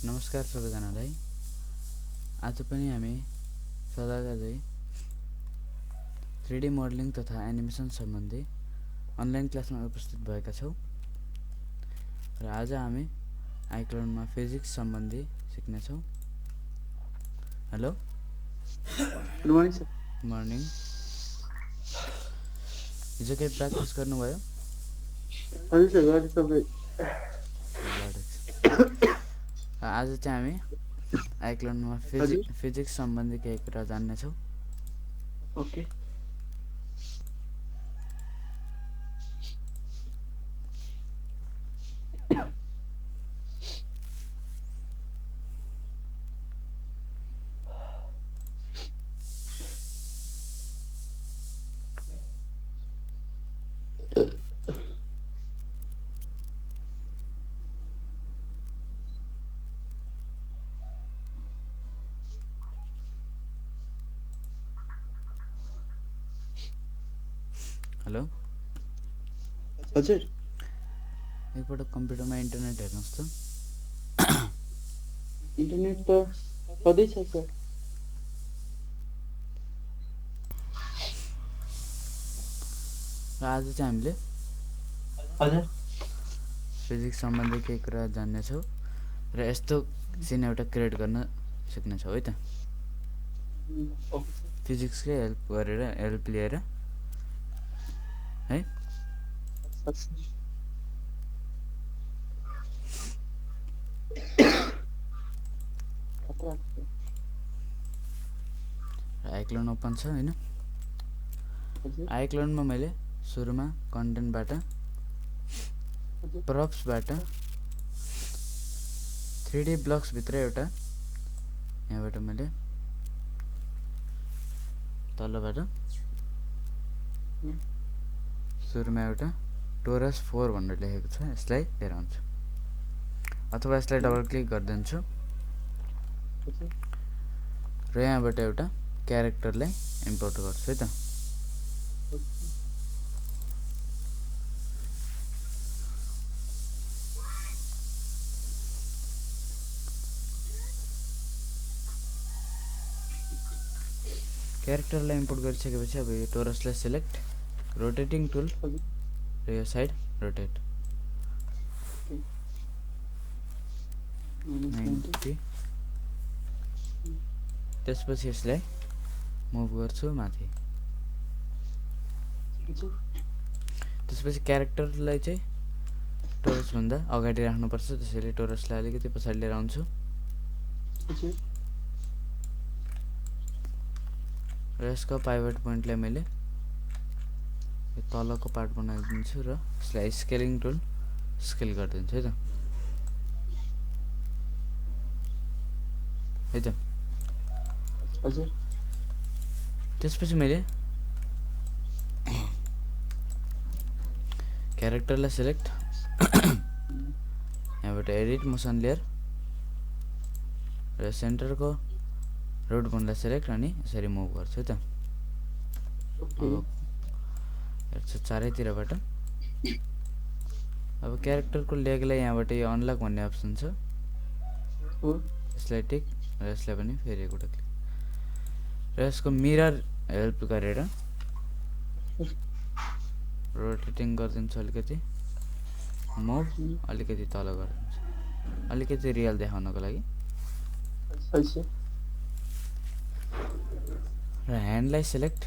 नमस्कार सबैजनालाई। आज पनि हामी सदाका झै 3D मोडलिङ तथा एनिमेसन सम्बन्धी अनलाइन क्लासमा उपस्थित भएका छौँ र आज हामी आइक्लोनमा फिजिक्स सम्बन्धी सिक्नेछौँ। Hello, good morning sir. Morning. हिजो केही प्र्याक्टिस गर्नुभयो? हजुर सर, गरेँ सबै। आज चाहिँ हामी आइक्लोनमा हजुर फिजिक्स सम्बन्धी केही कुरा जान्नेछौँ। ओके। हेलो, हजुर एकपल्ट कम्प्युटरमा इन्टरनेट हेर्नुहोस् त। इन्टरनेट त छँदैछ सर। र आज चाहिँ हामीले हजुर फिजिक्स सम्बन्धी केही कुरा जान्नेछौँ र यस्तो सिन एउटा क्रिएट गर्न सिक्नेछौँ है त। Okay sir. फिजिक्सकै हेल्प लिएर है। आइक्लोन ओपन छ हैन। आइक्लोनमा मैले सुरुमा कन्टेन्टबाट प्रप्सबाट 3D ब्लक्स भित्र एउटा यहाँबाट मैले तलबाट सुरुमा एउटा टोरस 4 भनेर लेखेको छ, यसलाई लिएर आउँछु अथवा यसलाई डबल क्लिक गरिदिन्छु र यहाँबाट एउटा क्यारेक्टरलाई इम्पोर्ट गर्छु है त। क्यारेक्टरलाई इम्पोर्ट गरिसकेपछि अब यो टोरसलाई सिलेक्ट, रोटेटिङ टुल र यो साइड रोटेट 90। त्यसपछि यसलाई मुभ गर्छु माथि। त्यसपछि क्यारेक्टरलाई चाहिँ टोरसभन्दा अगाडि राख्नुपर्छ, त्यसैले टोरसलाई अलिकति पछाडि लिएर आउँछु र यसको पाइभट पोइन्टलाई मैले यो तलको पार्ट बनाइदिन्छु र यसलाई स्केलिङ टुल स्केल गरिदिन्छु है त। त्यसपछि मैले क्यारेक्टरलाई सिलेक्ट, यहाँबाट एडिट मोसन लेयर र सेन्टरको रोड बोनलाई सिलेक्ट अनि यसरी मुभ गर्छु है त। हेर्छु चारैतिरबाट। अब क्यारेक्टरको लेगलाई यहाँबाट यो अनलक भन्ने अप्सन छ, यसलाई टिक र यसलाई पनि फेरि एउटा क्लिक र यसको मिरर हेल्प गरेर रोटेटिङ गरिदिन्छु अलिकति, मुभ अलिकति तल गरिदिन्छु अलिकति रियल देखाउनको लागि र ह्यान्डलाई सिलेक्ट,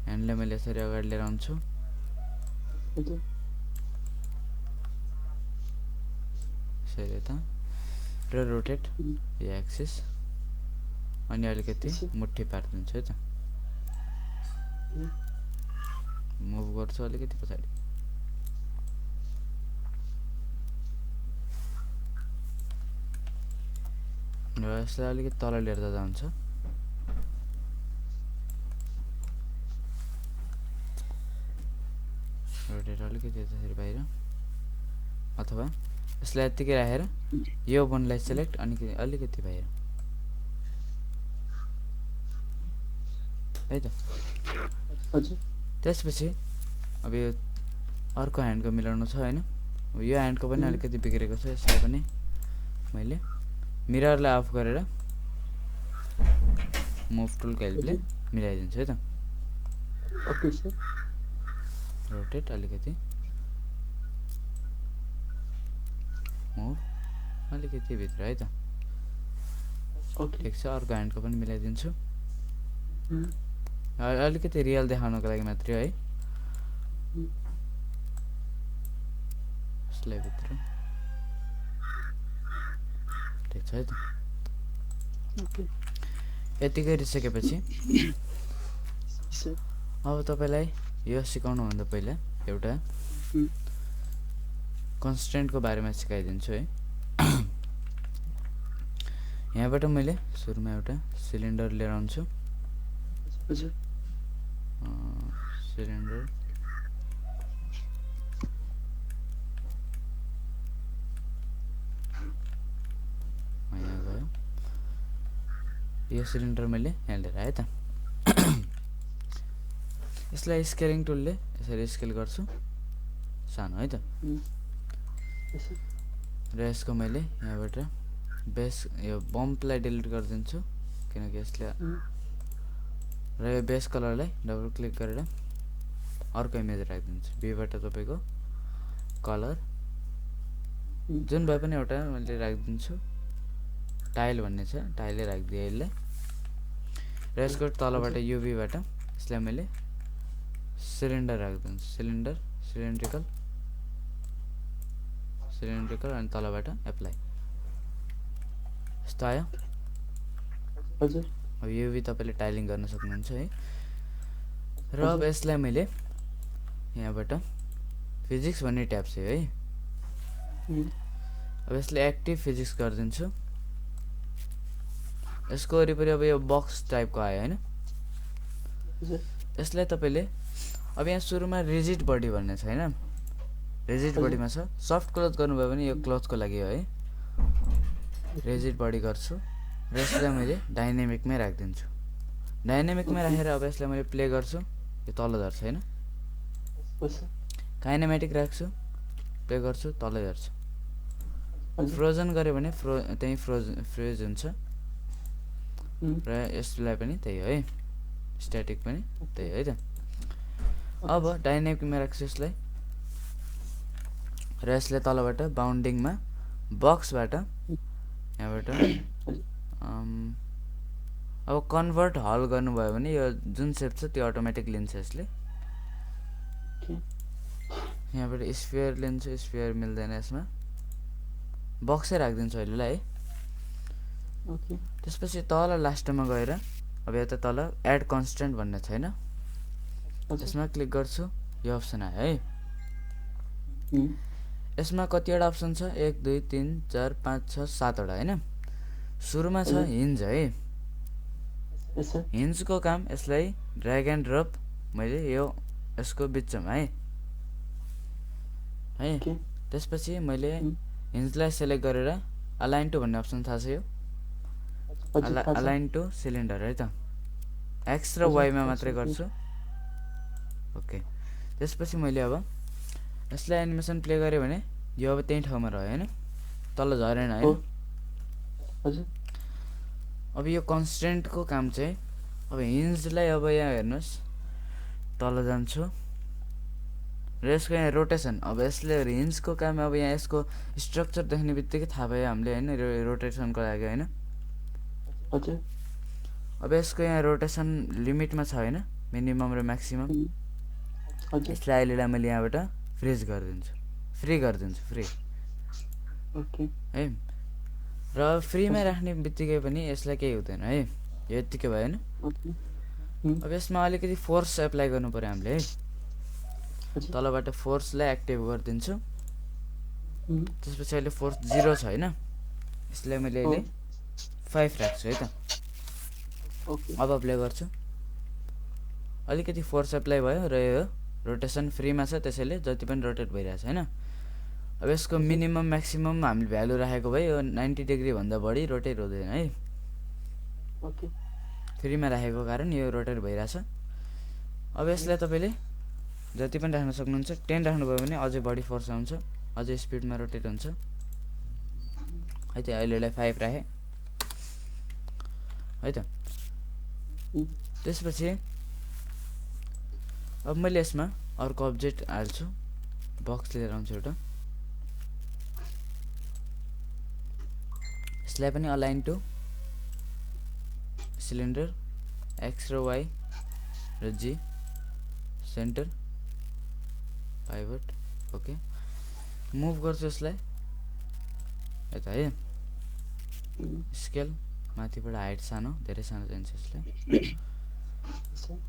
ह्यान्डलाई मैले यसरी अगाडि लिएर आउँछु यसरी यता र रोटेट यो एक्सिस अनि अलिकति मुट्ठी पारिदिन्छु है त। मुभ गर्छु अलिकति पछाडि र यसलाई अलिकति तल लिएर जाँदा हुन्छ। रोटेट अलिकति यसरी बाहिर अथवा यसलाई यत्तिकै राखेर यो बोनलाई सिलेक्ट अनि अलिकति बाहिर है त। त्यसपछि अब यो अर्को ह्यान्डको मिलाउनु छ हैन, यो ह्यान्डको पनि अलिकति बिग्रेको छ, यसलाई पनि मैले मिररलाई अफ गरेर मुभ टुलको हेल्पले मिलाइदिन्छु है त। Okay sir. रोटेट अलिकति, मुभ अलिकति भित्र है त। ओके ठिक छ, अर्को ह्यान्डको पनि मिलाइदिन्छु। अलिकति रियल देखाउनको लागि मात्रै है। यसलाई भित्र ठिक छ है त। ओके यति गरिसकेपछि सर। अब तपाईँलाई यो सिकाउनुभन्दा पहिला एउटा कन्स्टेन्टको बारेमा सिकाइदिन्छु है। यहाँबाट मैले सुरुमा एउटा सिलिन्डर लिएर आउँछु। हजुर। सिलिन्डर यहाँ गयो। यो सिलिन्डर मैले यहाँ लिएर आएँ त। यसलाई स्केलिङ टुलले यसरी स्केल गर्छु, सानो है त। र यसको मैले यहाँबाट बेस यो बम्पलाई डिलिट गरिदिन्छु, किनकि यसले र यो बेस कलरलाई डबल क्लिक गरेर अर्को इमेज राखिदिन्छु। बीबाट तपाईँको कलर जुन भए पनि एउटा मैले राखिदिन्छु। टाइल भन्ने छ, टाइलै राखिदिएँ यसलाई। र यसको तलबाट युभीबाट यसलाई मैले सिलिन्डर राखिदिन्छु। सिलिन्डर, सिलिन्ड्रिकल, सिलिन्ड्रिकल अनि तलबाट एप्लाई। यस्तो आयो। हजुर। अब युभी तपाईँले टाइलिङ गर्न सक्नुहुन्छ है। र अब यसलाई मैले यहाँबाट फिजिक्स भन्ने ट्याब छ है। अब यसले एक्टिभ फिजिक्स गरिदिन्छु। यसको वरिपरि अब यो बक्स टाइपको आयो होइन। यसलाई तपाईँले अब यहाँ सुरुमा रिजिड बडी भन्ने छ होइन। रिजिड बडीमा छ। सफ्ट क्लोथ गर्नुभयो भने यो क्लोथको लागि हो है। रिजिड बडी गर्छु र यसलाई मैले डाइनेमिकमै राखिदिन्छु। डाइनेमिकमै राखेर अब यसलाई मैले प्ले गर्छु, यो तल झर्छ होइन। काइनेमेटिक राख्छु, प्ले गर्छु, तलै झर्छ। फ्रोजन गऱ्यो भने त्यही फ्रिज हुन्छ। र यसलाई पनि त्यही हो है, स्ट्याटिक पनि त्यही है त। अब डाइनेमिकमा राख्छु यसलाई र यसले तलबाट बाउन्डिङमा बक्सबाट यहाँबाट अब कन्भर्ट हल गर्नुभयो भने यो जुन सेप छ त्यो अटोमेटिक लिन्छ यसले। यहाँबाट स्फियर लिन्छु, स्फियर मिल्दैन यसमा, बक्सै राखिदिन्छु अहिलेलाई है। त्यसपछि तल लास्टमा गएर अब यता तल एड कन्स्टेन्ट भन्ने छैन, यसमा क्लिक गर्छु। यो अप्सन आयो है। यसमा कतिवटा अप्सन छ? 1 2 3 4 5 6 7 वटा होइन। सुरुमा छ हिन्ज है। हिन्जको काम यसलाई ड्र्याग एन्ड ड्रप मैले यो यसको बिचमा है। त्यसपछि मैले हिन्जलाई सेलेक्ट गरेर अलाइन टु भन्ने अप्सन थाहा छ यो। अलाइन टु सिलिन्डर है त। एक्स र वाईमा मात्रै गर्छु। ओके। त्यसपछि मैले अब यसलाई एनिमेसन प्ले गरेँ भने यो अब त्यही ठाउँमा रह्यो होइन, तल झरेन होइन। अब यो कन्स्टेन्टको काम चाहिँ अब हिन्जलाई अब यहाँ हेर्नुहोस् तल जान्छु र यसको यहाँ रोटेसन। अब यसले हिन्जको काम अब यहाँ यसको स्ट्रक्चर देख्ने बित्तिकै थाहा भयो हामीले होइन, रोटेसनको लागि होइन। अब यसको यहाँ रोटेसन लिमिटमा छ होइन, मिनिमम र म्याक्सिमम। यसलाई अहिलेलाई मैले यहाँबाट फ्री गरिदिन्छु फ्री है। र फ्रीमा राख्ने बित्तिकै पनि यसलाई केही हुँदैन है, यो यत्तिकै भयो होइन। अब यसमा अलिकति फोर्स एप्लाई गर्नु पर्यो हामीले है। तलबाट फोर्सलाई एक्टिभ गरिदिन्छु। त्यसपछि अहिले फोर्स 0 छ होइन, यसलाई मैले अहिले 5 राख्छु है त। अब प्ले गर्छु। अलिकति फोर्स एप्लाई भयो र यो रोटेसन फ्रीमा छ, त्यसैले जति पनि रोटेट भइरहेछ होइन। अब यसको मिनिमम म्याक्सिमम हामीले भ्यालु राखेको भए यो 90 डिग्री भन्दा बढी रोटेट हुँदैन है। फ्रीमा राखेको कारण यो रोटेट भइरहेछ। अब यसलाई तपाईँले जति पनि राख्न सक्नुहुन्छ। 10 राख्नुभयो भने अझै बढी फोर्स आउँछ। अझै स्पिडमा रोटेट हुन्छ है त। अहिलेलाई 5 राखेँ है त। त्यसपछि अब मैले यसमा अर्को अब्जेक्ट हाल्छु, बक्स लिएर आउँछु एउटा। यसलाई पनि अलाइन टु सिलिन्डर एक्स र वाई र जी, सेन्टर पाइभट। ओके, मुभ गर्छु यसलाई यता है। स्केल माथिबाट हाइट सानो, धेरै सानो जान्छ यसलाई।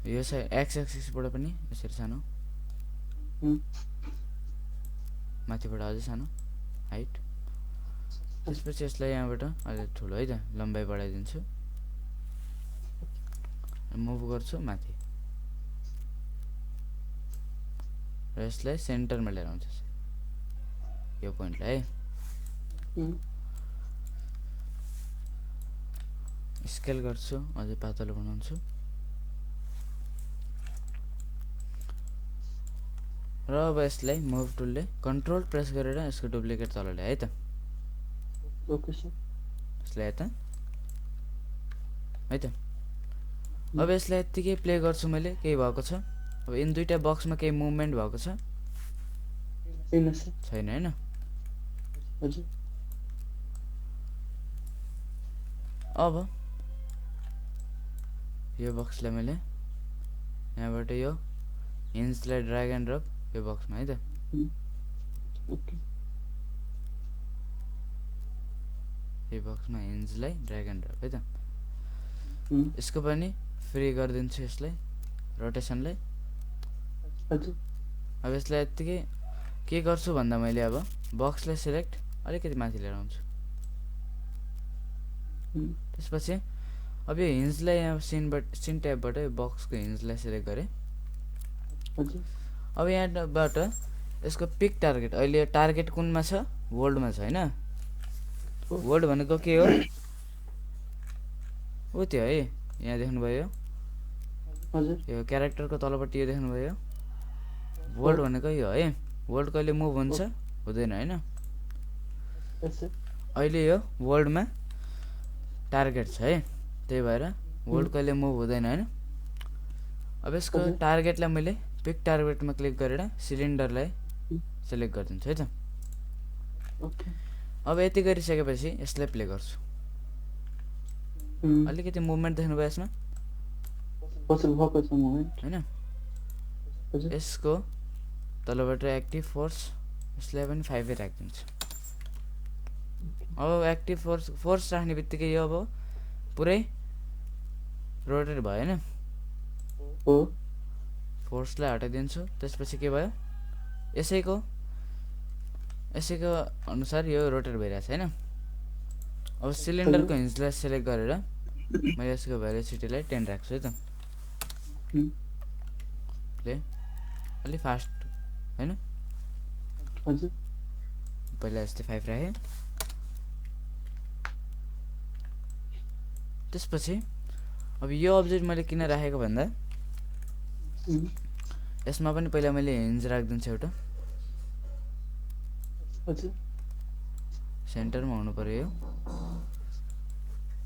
यो चाहिँ एक्स एक्सिसबाट पनि यसरी सानो, माथिबाट अझै सानो हाइट। त्यसपछि यसलाई यहाँबाट अलि ठुलो है त लम्बाइ बढाइदिन्छु, मुभ गर्छु माथि र यसलाई सेन्टरमा लिएर आउँछु, यो पोइन्टलाई है। स्केल गर्छु, अझै पातलो बनाउँछु र अब यसलाई मुभ टुलले कन्ट्रोल प्रेस गरेर यसको डुप्लिकेट तल ल्याए है त। Okay sir. यसलाई यता है त। अब यसलाई यत्तिकै प्ले गर्छु मैले, केही भएको छ? अब इन दुईटा बक्समा केही मुभमेन्ट भएको छ? छैन हैन। हजुर। अब यो बक्सलाई मैले यहाँबाट यो हिन्जलाई ड्र्याग एन्ड ड्रप यो बक्समा है त। ओके, यो बक्समा हिन्जलाई ड्र्याग एन्ड ड्रप है त। यसको पनि फ्री गरिदिन्छु यसलाई, रोटेसनलाई। हजुर। अब यसलाई यत्तिकै के गर्छु भन्दा मैले अब बक्सलाई सिलेक्ट अलिकति माथि लिएर आउँछु। त्यसपछि अब यो हिन्जलाई यहाँ सिन ट्याबबाट यो बक्सको हिन्जलाई सिलेक्ट गरेँ। अब यहाँबाट यसको पिक टार्गेट, अहिले यो टार्गेट कुनमा छ? वर्ल्डमा छ हैन। वर्ल्ड भनेको के हो? हो त्यो है, यहाँ देख्नुभयो यो क्यारेक्टरको तलपट्टि यो देख्नुभयो, वर्ल्ड भनेको यो है। वर्ल्ड कहिले मुभ हुन्छ? हुँदैन हैन। अहिले यो वर्ल्डमा टार्गेट छ है, त्यही भएर वर्ल्ड कहिले मुभ हुँदैन हैन। अब यसको टार्गेटलाई मैले पिक टार्गेटमा क्लिक गरेर सिलिन्डरलाई सिलेक्ट गरिदिन्छु है त। अब यति गरिसकेपछि यसलाई प्ले गर्छु। अलिकति मुभमेन्ट देख्नुभयो यसमा हैन। यसको तलबाट एक्टिभ फोर्स यसलाई पनि 5 राखिदिन्छु। अब एक्टिभ फोर्स राख्ने बित्तिकै यो अब पुरै रोटेट भयो हैन। फोर्सलाई हटाइदिन्छु। त्यसपछि के भयो? यसैको अनुसार यो रोटेट भइरहेछ हैन। अब सिलिन्डरको हिन्जलाई सिलेक्ट गरेर मैले यसको भेलोसिटीलाई 10 राख्छु है त। प्ले अलि फास्ट हैन। हजुर। पहिला यस्तै 5 राखेँ। त्यसपछि अब यो अब्जेक्ट मैले किन राखेको भन्दा यसमा पनि पहिला मैले हिन्ज राखिदिन्छु एउटा। सेन्टरमा हुनु पर्यो यो।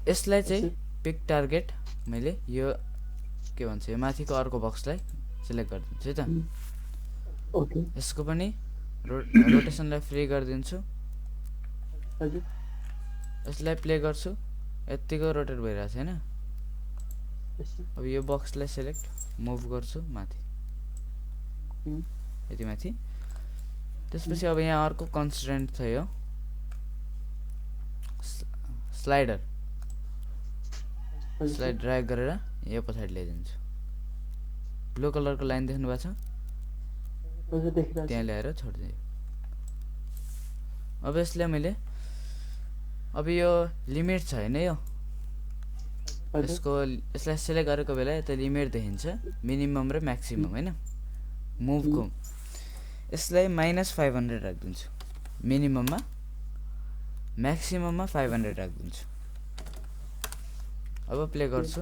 यसलाई चाहिँ पिक टार्गेट मैले यो के भन्छ यो माथिको अर्को बक्सलाई सिलेक्ट गरिदिन्छु है त। ओके, यसको पनि रोटेसनलाई फ्री गरिदिन्छु। यसलाई प्ले गर्छु, यत्तिको रोटेट भइरहेछ हैन। अब यो बक्सलाई सिलेक्ट मुभ गर्छु माथि, यति माथि। त्यसपछि अब यहाँ अर्को कन्स्ट्रेन्ट छ यो स्लाइडर। यसलाई ड्र्याग गरेर यो पछाडि ल्याइदिन्छु। ब्लू कलरको लाइन देख्नु भएको छ? त्यहाँ ल्याएर छोडिदियो। अब यसलाई मैले अब यो लिमिट छ हैन यो यसलाई सिलेक्ट गरेको बेला यता लिमिट देखिन्छ, मिनिमम र म्याक्सिमम हैन मुभको। यसलाई -500 राखिदिन्छु मिनिमममा, म्याक्सिमममा 500 राखिदिन्छु। अब प्ले गर्छु।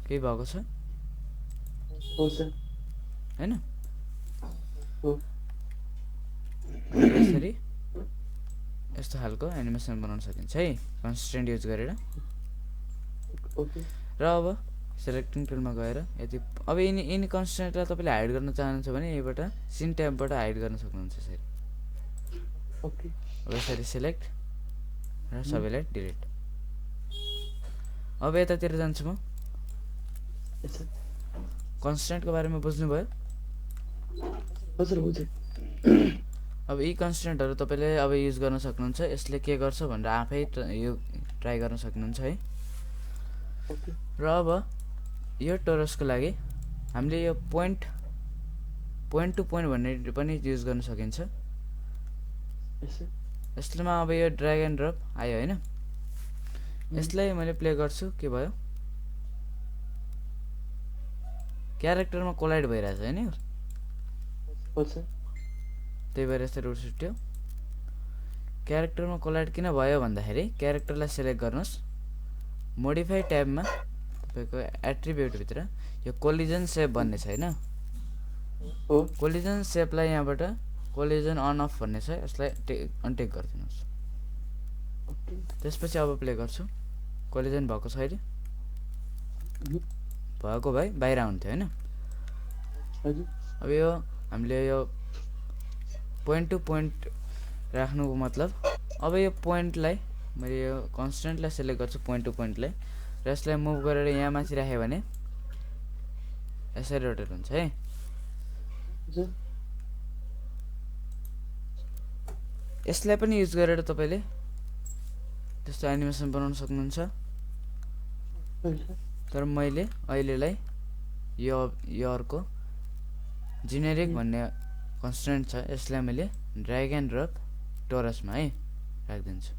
केही भएको छ? हैन। हो यसरी यस्तो खालको एनिमेसन बनाउन सकिन्छ है कन्स्ट्रेन्ट युज गरेर। ओके र अब सेलेक्टिङ टुलमा गएर यदि अब यिनी कन्स्ट्रेन्टलाई तपाईँले हाइड गर्न चाहनुहुन्छ भने यहीबाट सिन ट्याबबाट हाइड गर्न सक्नुहुन्छ यसरी। ओके अब यसरी सेलेक्ट र सबैलाई डिलिट। अब यतातिर जान्छु म। यस सर कन्स्ट्रेन्टको बारेमा बुझ्नुभयो। हजुर बुझेँ अब यी कन्स्ट्रेन्टहरू तपाईँले अब युज गर्न सक्नुहुन्छ। यसले के गर्छ भनेर आफै यो ट्राई गर्न सक्नुहुन्छ है। ओके र अब यो टोरसको लागि हामीले यो पोइन्ट टु पोइन्ट भन्ने पनि युज गर्न सकिन्छ। यस सर यसमा अब यो ड्र्याग एन्ड ड्रप आयो हैन। यसलाई मैले प्ले गर्छु के भयो क्यारेक्टरमा कोलाइड भइरहेछ हैन। हजुर त्यही भएर यसरी रुट छुट्यो। क्यारेक्टरमा कोलाइड किन भयो भन्दाखेरि क्यारेक्टरलाई सेलेक्ट गर्नुहोस्, मोडिफाई ट्याबमा तपाईँको एट्रिब्युट भित्र यो कोलिजन सेप भन्ने छ हैन। हो कोलिजन सेपलाई यहाँबाट कोलिजन अन अफ भन्ने छ, यसलाई अनटेक गरिदिनुहोस्। ओके त्यसपछि अब प्ले गर्छु। कोलिजन भएको छ अहिले, भएको भए बाहिर आउँथ्यो हैन। हजुर अब यो हामीले यो पोइन्ट टु पोइन्ट राख्नुको मतलब अब यो पोइन्टलाई मैले यो कन्स्टेन्टलाई सेलेक्ट गर्छु पोइन्ट टु पोइन्टलाई र यसलाई मुभ गरेर यहाँ माथि राखेँ भने यसरी रोटेट हुन्छ है। हजुर यसलाई पनि युज गरेर तपाईँले त्यस्तो एनिमेसन बनाउन सक्नुहुन्छ। हजुर तर मैले अहिलेलाई यो अर्को जेनेरिक भन्ने कन्स्टेन्ट छ, यसलाई मैले ड्र्याग एन्ड ड्रप टोरसमा है राखिदिन्छु।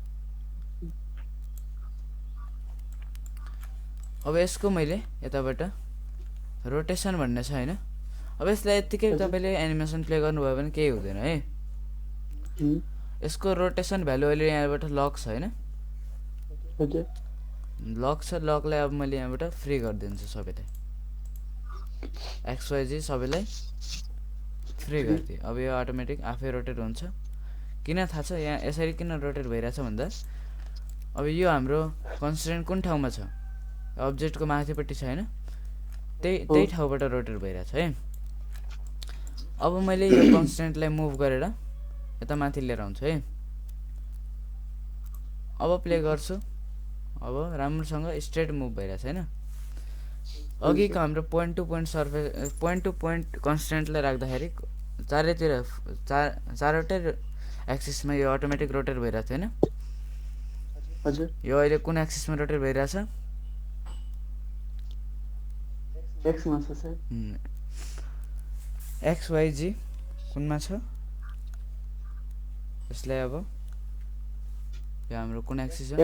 अब यसको मैले यताबाट रोटेसन भन्ने छ हैन। अब यसलाई यत्तिकै तपाईँले एनिमेसन प्ले गर्नुभयो भने केही हुँदैन है। यसको रोटेसन भ्यालु अहिले यहाँबाट लक छ हैन। हजुर लक छ, लकलाई अब मैले यहाँबाट फ्री गरिदिन्छु सबैलाई, XYZ सबैलाई फ्री गरिदिएँ। अब यो अटोमेटिक आफै रोटेट हुन्छ। किन थाहा छ यहाँ यसरी किन रोटेट भइरहेछ भन्दा अब यो हाम्रो कन्स्ट्रेन्ट कुन ठाउँमा छ, अब्जेक्टको माथिपट्टि छ हैन, त्यही ठाउँबाट रोटेट भइरहेछ है। अब मैले यो कन्स्ट्रेन्टलाई मुभ गरेर यता माथि लिएर आउँछु है। अब प्ले गर्छु। अब राम्रोसँग स्ट्रेट मुभ भइरहेछ हैन। अघिको हाम्रो point to point surface point to point कन्स्टेन्टलाई राख्दाखेरि चारैतिर चारवटै एक्सिसमा यो अटोमेटिक रोटेट भइरहेको थियो हैन। हजुर यो अहिले कुन एक्सिसमा रोटेट भइरहेछ, एक्समा छ सर XYZ कुनमा छ। यसलाई अब यो हाम्रो कुन एक्सिस हो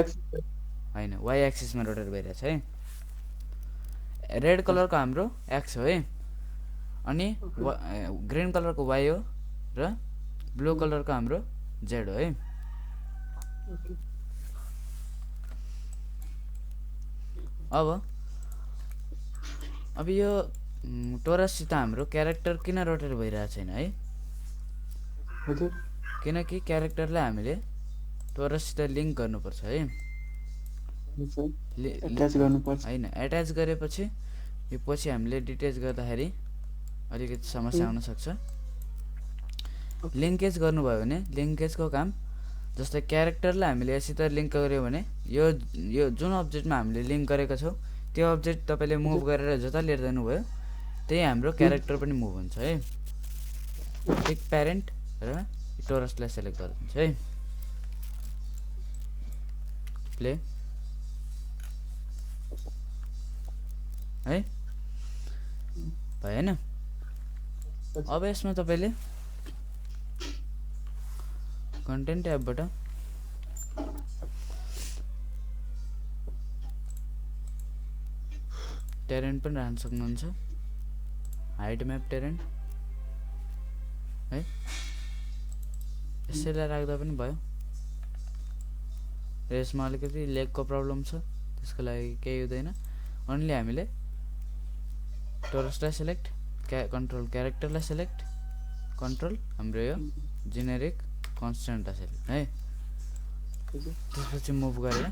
हैन, Y एक्सिसमा रोटेट भइरहेछ है। रेड कलरको हाम्रो एक्स हो है, अनि ग्रीन कलरको Y हो र ब्लू कलरको हाम्रो Z हो है। अब यो टोरससित हाम्रो क्यारेक्टर किन रोटेट भइरहेको छैन है, हजुर किनकि क्यारेक्टरलाई हामीले टोरससित लिङ्क गर्नुपर्छ है। एट्याच गर्नुपर्छ हैन, एट्याच गरेपछि यो पछि हामीले डिटेच गर्दाखेरि अलिकति समस्या आउन सक्छ। लिङ्केज गर्नुभयो भने लिङ्केजको काम जस्तै क्यारेक्टरलाई हामीले यसित लिङ्क गर्यो भने यो जुन अब्जेक्टमा हामीले लिङ्क गरेका छौँ त्यो अब्जेक्ट तपाईँले मुभ गरेर जता लिएर जानुभयो त्यही हाम्रो क्यारेक्टर पनि मुभ हुन्छ है। पिक प्यारेन्ट र टोरसलाई सेलेक्ट गरिदिन्छ है। प्ले है भएन। अब यसमा तपाईँले कन्टेन्ट ट्याबबाट टेरेन्ट पनि राख्न सक्नुहुन्छ, हाइट म्याप टेरेन्ट है, यसैलाई राख्दा पनि भयो। र यसमा अलिकति लेगको प्रब्लम छ, त्यसको लागि केही हुँदैन। ओन्ली हामीले टोरसलाई सेलेक्ट कन्ट्रोल क्यारेक्टरलाई सेलेक्ट, कन्ट्रोल हाम्रो यो जेनेरिक कन्स्टेन्टलाई सेलेक्ट है। हजुर त्यसपछि मुभ गरेर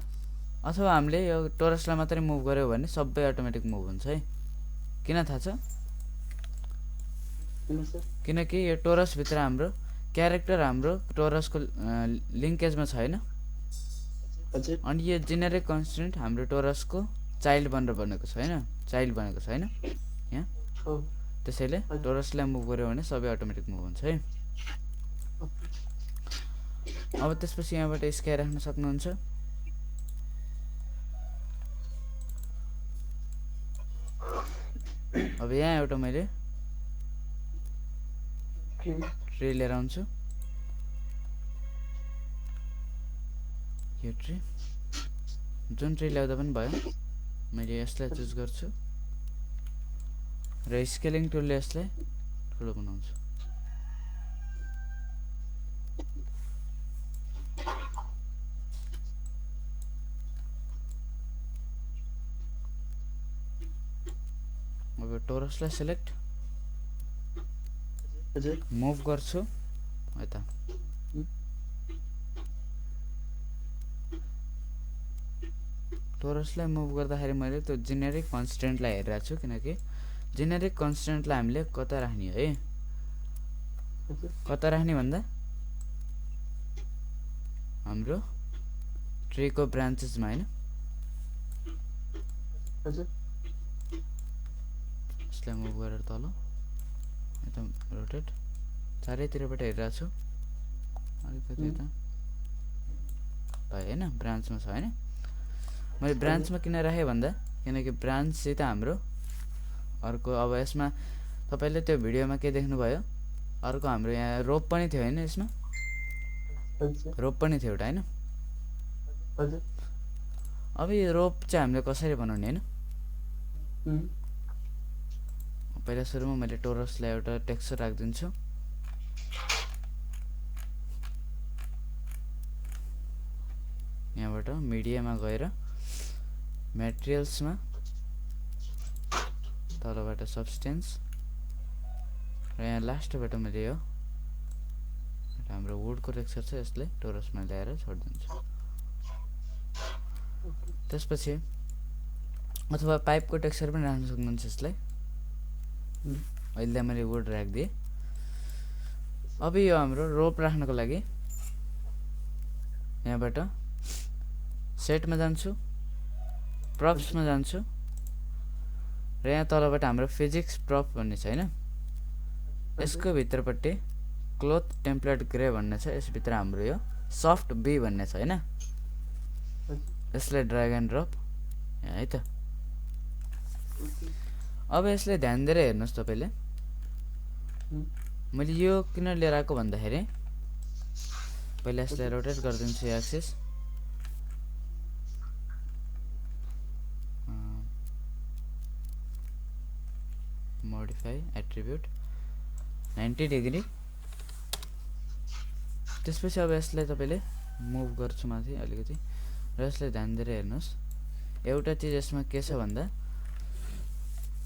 अथवा हामीले यो टोरसलाई मात्रै मुभ गर्यो भने सबै अटोमेटिक मुभ हुन्छ है। किन थाहा छ? किन सर? किनकि यो टोरसभित्र हाम्रो क्यारेक्टर हाम्रो टोरसको लिङ्केजमा छैन। हजुर अनि यो जेनेरिक कन्स्टेन्ट हाम्रो टोरसको चाइल्ड बनेको छैन, चाइल्ड बनेको छैन यहाँ। हो त्यसैले हजुर। टोरसलाई मुभ गर्यो भने सबै अटोमेटिक मुभ हुन्छ है। अब त्यसपछि यहाँबाट स्क्वायर राख्न सक्नुहुन्छ। अब यहाँ एउटा मैले ट्री लिएर आउँछु। यो ट्री जुन ट्री ल्याउँदा पनि भयो। मैले यसलाई चुज गर्छु र स्केलिङ टुलले यसलाई ठुलो बनाउँछु। अब टोरसलाई सेलेक्ट, हजुर मुभ गर्छु यता। टोरसलाई मुभ गर्दाखेरि मैले त्यो जेनेरिक कन्स्टेन्टलाई हेरिरहेको छु, किनकि जेनेरिक कन्स्टेन्टलाई हामीले कता राख्ने है। कता राख्ने भन्दा हाम्रो ट्रीको ब्रान्चेसमा हैन। हजुर यसलाई मुभ गरेर तल एकदम रोटेट चारैतिरबाट हेरिरहेको छु। अलिकति यता भयो हैन, ब्रान्चमा छ हैन। मैले ब्रान्चमा किन राखेँ भन्दा किनकि ब्रान्च चाहिँ त हाम्रो अर्को। अब यसमा तपाईले त्यो भिडियोमा के देख्नुभयो, अर्को हाम्रो यहाँ रोप पनि थियो हैन। यसमा रोप पनि थियो एउटा हैन। हजुर अब यो रोप चाहिँ हामीले कसरी बनाउने हैन। पहिला सुरुमा मैले टोरसलाई एउटा टेक्सचर राखिदिन्छु। यहाँबाट मिडियामा गएर मेटेरियल्समा तलबाट सब्स्टेन्स र यहाँ लास्टबाट मैले यो हाम्रो वुडको टेक्सचर छ यसलाई टोरसमा ल्याएर छोडिदिन्छु। त्यसपछि अथवा पाइपको टेक्सचर पनि राख्न सक्नुहुन्छ यसलाई। अहिले मैले वुड राखिदिएँ। अब यो हाम्रो रोप राख्नको लागि यहाँबाट सेटमा जान्छु, प्रप्समा जान्छु र यहाँ तलबाट हाम्रो फिजिक्स प्रप भन्ने छ हैन। यसको भित्रपट्टि क्लोथ टेम्प्लेट ग्रे भन्ने छ। यसभित्र हाम्रो यो सफ्ट बी भन्ने छ हैन। यसलाई ड्र्याग एन्ड ड्रप यहाँ है त। अब यसले ध्यान दिएर हेर्नुहोस् तपाईले, मैले यो किन लिएर आएको भन्दाखेरि पहिला यसलाई रोटेट गरिदिन्छु एक्सिस। Modify attribute 90 degree. त्यसपछि अब यसलाई तपाईले मुभ गर्छु माथि अलिकति र यसलाई ध्यान दिएर हेर्नुहोस्। एउटा चीज यसमा के छ भन्दा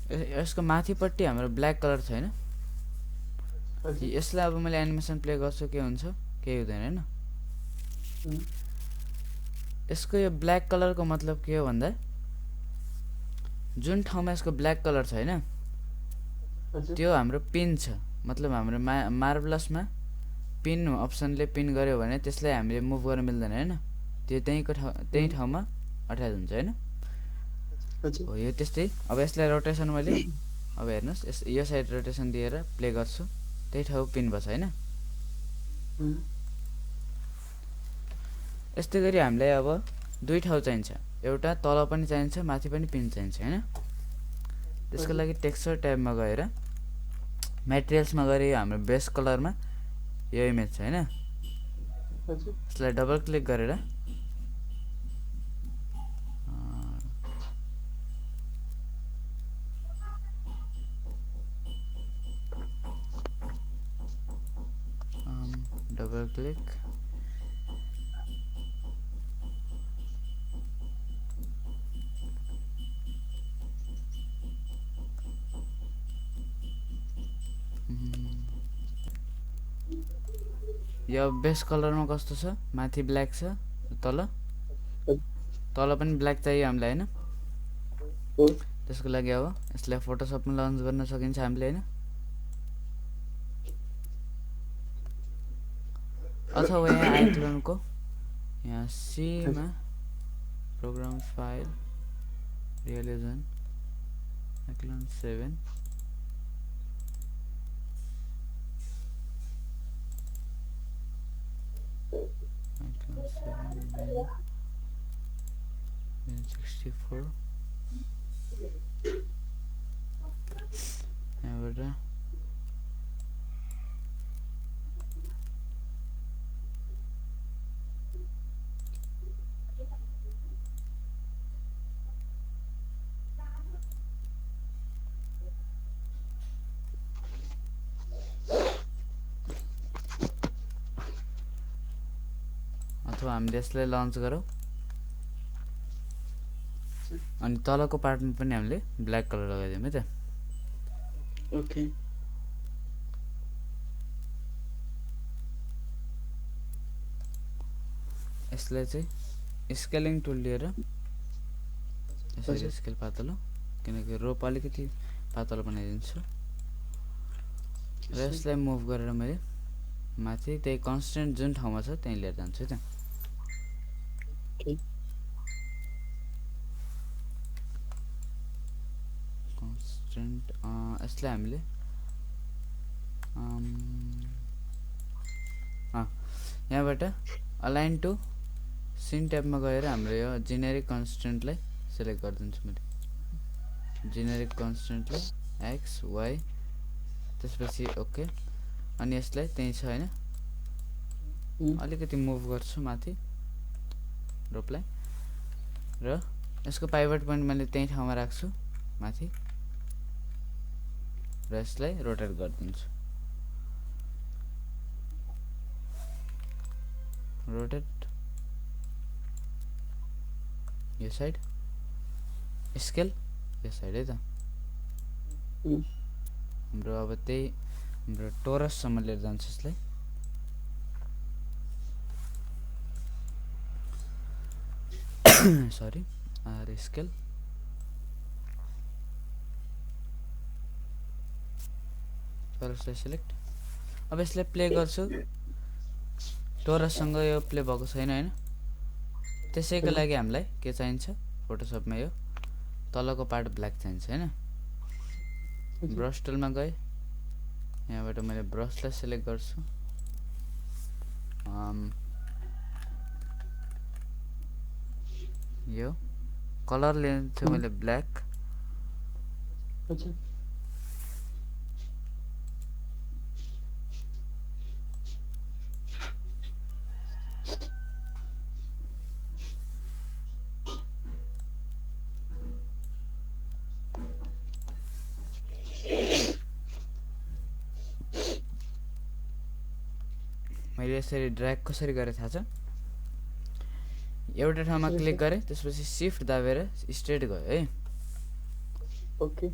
यसको माथिपट्टि हाम्रो ब्ल्याक कलर छैन। यसलाई अब मैले एनिमेसन प्ले गर्छु के हुन्छ, केही हुँदैन हैन। यसको यो ब्ल्याक कलरको मतलब के हो भन्दा जुन ठाउँमा यसको ब्ल्याक कलर छ हैन त्यो हाम्रो पिन छ। मतलब हाम्रो मार्भलसमा पिन अप्सनले पिन गर्यो भने त्यसलाई हामीले मुभ गर्न मिल्दैन हैन। त्यो त्यही ठाउँमा अट्याच हुन्छ हैन। हो यो त्यस्तै। अब यसलाई रोटेसन मैले अब हेर्नुहोस् यो साइड रोटेसन दिएर प्ले गर्छु, त्यही ठाउँ पिन बस्छ हैन। यस्तै गरी हामीलाई अब दुई ठाउँ चाहिन्छ, एउटा तल पनि चाहिन्छ माथि पनि पिन चाहिन्छ हैन। त्यसको लागि टेक्सचर ट्याबमा गएर मेटेरियल्समा गएर यो हाम्रो बेस कलरमा यो इमेज छ हैन। यसलाई डबल क्लिक गरेर डबल क्लिक यो बेस कलरमा कस्तो छ माथि ब्ल्याक छ तल तल पनि ब्ल्याक चाहियो हामीलाई हैन हो त्यसको लागि अब यसलाई फोटोसपमा लन्च गर्न सकिन्छ हामीले हैन अथवा यहाँ आइक्लोनको यहाँ सी मा प्रोग्राम फाइल रियलिजन आइक्लोन 7 आइक्लोन 7 bin 64 यहाँबाट अथवा हामीले यसलाई लन्च गरौँ अनि तलको पार्टमा पनि हामीले ब्ल्याक कलर लगाइदियौँ है त ओके यसलाई चाहिँ स्केलिङ टुल लिएर यसरी स्केल पातलो किनकि रोप अलिकति पातलो बनाइदिन्छु र यसलाई मुभ गरेर मैले माथि त्यही कन्स्टेन्ट जुन ठाउँमा छ त्यही लिएर जान्छु है त ओके कन्स्टेन्ट यसलाई हामीले यहाँबाट अलाइन टु सिन ट्याबमा गएर हाम्रो यो जेनेरिक कन्स्टेन्टलाई सिलेक्ट गरिदिन्छु मैले जेनेरिक कन्स्टेन्टलाई एक्स वाई त्यसपछि ओके अनि यसलाई त्यही छ हैन अलिकति मुभ गर्छु माथि रोपलाई र यसको पाइभट पोइन्ट मैले त्यही ठाउँमा राख्छु माथि र यसलाई रोटेट गरिदिन्छु रोटेट यो साइड स्केल यो साइड है त हाम्रो अब त्यही हाम्रो टोरससम्म लिएर जान्छ यसलाई सरी आर स्केल टोरसलाई सिलेक्ट अब यसलाई प्ले गर्छु टोरससँग यो प्ले भएको छैन हैन त्यसैको लागि हामीलाई के चाहिन्छ फोटोसपमा यो तलको पार्ट ब्ल्याक चाहिन्छ हैन ब्रश टुलमा गए यहाँबाट मैले ब्रशलाई सिलेक्ट गर्छु यो कलर लिन्छु मैले ब्ल्याक अच्छा मैले यसरी ड्र्याग कसरी गरे थाहा छ एउटा ठाउँमा क्लिक गरे त्यसपछि शिफ्ट दाबेर स्ट्रेट गयो है ओके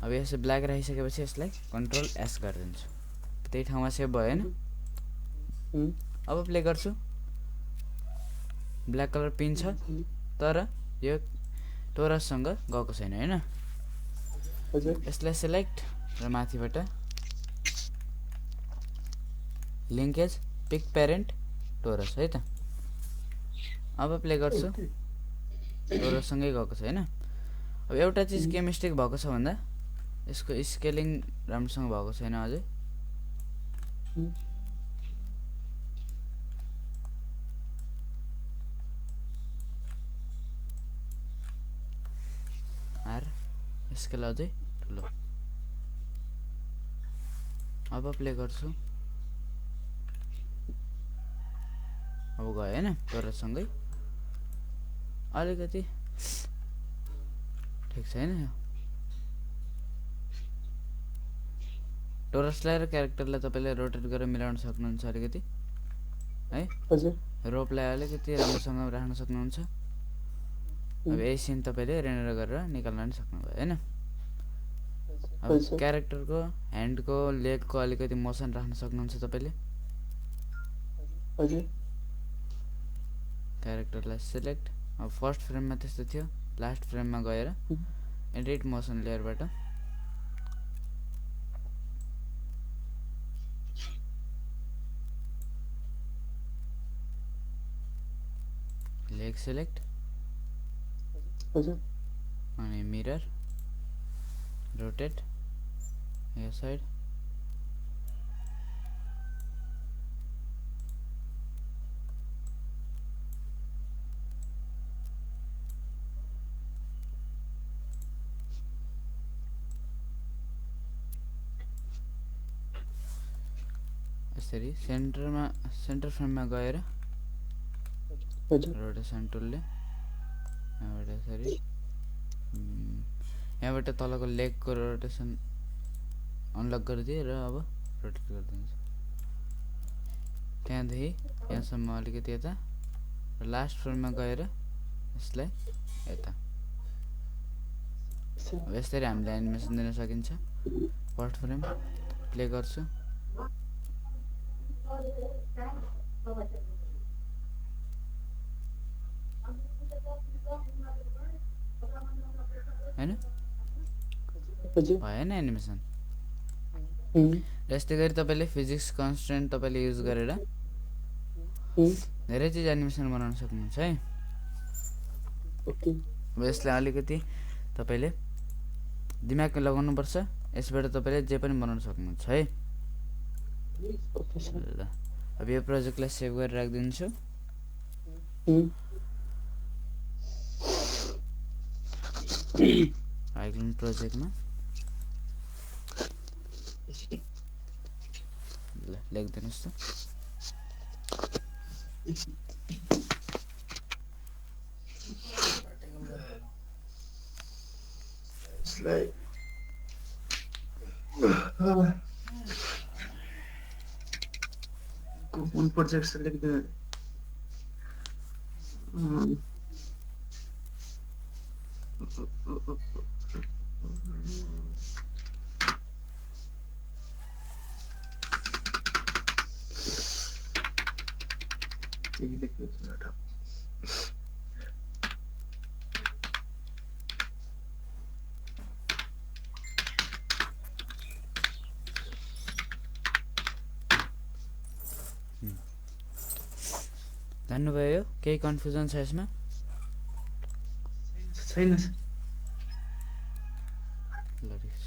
अब यसो ब्ल्याक राखिसकेपछि यसलाई कन्ट्रोल एस गरिदिन्छु त्यही ठाउँमा सेभ भयो हैन अब प्ले गर्छु ब्ल्याक कलर पिन छ तर यो टोरससँग गएको छैन हैन हजुर यसलाई सिलेक्ट र माथिबाट लिंकेज पिक प्यारेन्ट टोरस है त अब प्ले गर्छु टोरससँगै गएको छ हैन अब एउटा चीज के मिस्टेक भएको छ भन्दा यसको स्केलिङ राम्रोसँग भएको छैन अझै आर स्केल अझै ठुलो अब प्ले गर्छु अब गयो हैन टोरससँगै अलिकति ठीक छैन यो टोरसलाई र क्यारेक्टरलाई तपाईले रोटेट गरेर मिलाउन सक्नुहुन्छ अलिकति है हजुर रोपलाई अलिकति राम्रोसँग राख्न सक्नुहुन्छ अब यही सिन तपाईले रेन्डर गरेर निकाल्न पनि सक्नुभयो हैन अब क्यारेक्टरको ह्यान्डको लेगको अलिकति मोसन राख्न सक्नुहुन्छ तपाईले हजुर क्यारेक्टरलाई सिलेक्ट। अब फर्स्ट फ्रेममा त्यस्तो थियो, लास्ट फ्रेममा गएर एडिट मोसन लेयरबाट लेग सिलेक्ट हजुर अनि मिरर रोटेट यो साइड यसरी सेन्टर फ्रेममा गएर हजुर रोटेसन टुलले यहाँबाट यसरी यहाँबाट तलको लेगको रोटेसन अनलक गरिदिए र अब रोटेट गरिदिन्छ। त्यहाँदेखि यहाँसम्म अलिकति यता र लास्ट फ्रेममा गएर यसलाई यता। अब यसरी हामीले एनिमेसन दिन सकिन्छ। फर्स्ट फ्रेम प्ले गर्छु। हैन हजुर भएन एनिमेसन। यस्तै गरी तपाईँले फिजिक्स कन्स्ट्यान्ट तपाईँले युज गरेर धेरै चिज एनिमेसन बनाउन सक्नुहुन्छ है। ओके अब यसलाई अलिकति तपाईँले दिमाग लगाउनुपर्छ। यसबाट तपाईँले जे पनि बनाउन सक्नुहुन्छ है। ओके सर ल अब यो प्रोजेक्टलाई सेभ गरेर राखिदिन्छु। आइक्लोन प्रोजेक्टमा ल लेखिदिनुहोस् त। यसलाई कुन प्रोजेक्ट से लिख दे ठीक देखिए बेटा जान्नुभयो? केही कन्फ्युजन छ यसमा? छैन ल ठिक छ।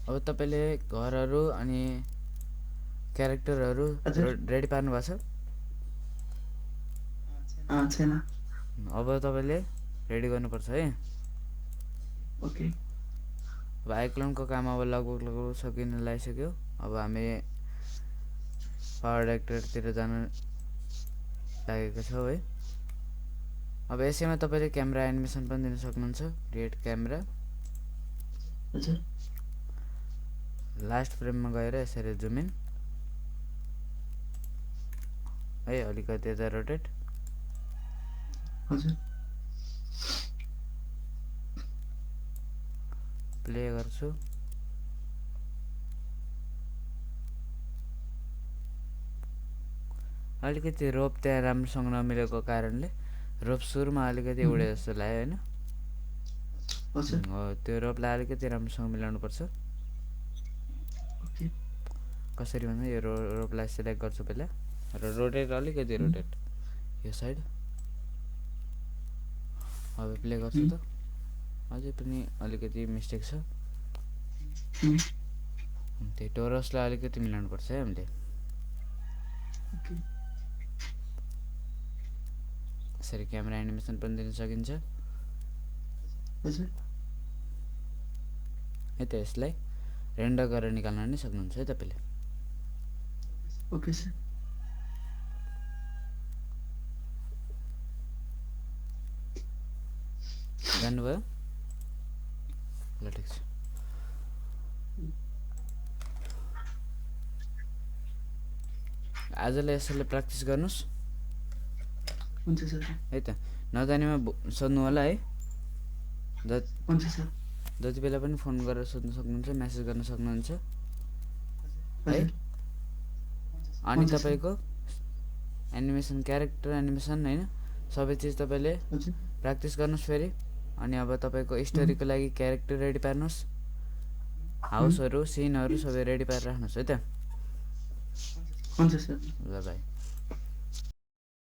अब तपाईँले घरहरू अनि क्यारेक्टरहरू रेडी पार्नु भएको छ? छैन। अब तपाईँले रेडी गर्नुपर्छ है। ओके अब आइक्लोनको काम अब लगभग सकिन लागिसक्यो। अब हामी पावर डाइरेक्टरतिर जान लागेको छौँ है। अब यसैमा तपाईँले क्यामेरा एनिमेसन पनि दिन सक्नुहुन्छ। क्रिएट क्यामेरा हजुर लास्ट फ्रेममा गएर यसरी जुम इन है, अलिकति यता रोटेट हजुर प्ले गर्छु। अलिकति रोप त्यहाँ राम्रोसँग नमिलेको कारणले रोप सुरुमा अलिकति उडे जस्तो लाग्यो हैन? हजुर हो, त्यो रोपलाई अलिकति राम्रोसँग मिलाउनु पर्छ। ओके कसरी भन्दा यो रोपलाई सिलेक्ट गर्छु पहिला र रोटेट अलिकति रोटेट यो साइड। अब प्ले गर्छु त अझै पनि अलिकति मिस्टेक छ। त्यही टोरसलाई अलिकति मिलाउनु पर्छ है हामीले। ओके यसरी क्यामेरा एनिमेसन पनि दिन सकिन्छ। हजुर है त यसलाई रेन्डर गरेर निकाल्न नि सक्नुहुन्छ है तपाईँले। ओके सर जान्नुभयो? ल ठिक छ। आजलाई यसैले प्र्याक्टिस गर्नुहोस् हुन्छ सर है त। नजानेमा सोध्नु होला है। हुन्छ सर जति बेला पनि फोन गरेर सोध्न सक्नुहुन्छ, मेसेज गर्न सक्नुहुन्छ है। हजुर अनि हुन्छ सर। तपाईँको एनिमेसन क्यारेक्टर एनिमेसन होइन सबै चिज तपाईँले हजुर प्र्याक्टिस गर्नुहोस् फेरि। अनि अब तपाईँको स्टोरीको लागि क्यारेक्टर रेडी पार्नुहोस्, हाउसहरू सिनहरू सबै रेडी पारेर राख्नुहोस् है त। हुन्छ सर। ल भाइ।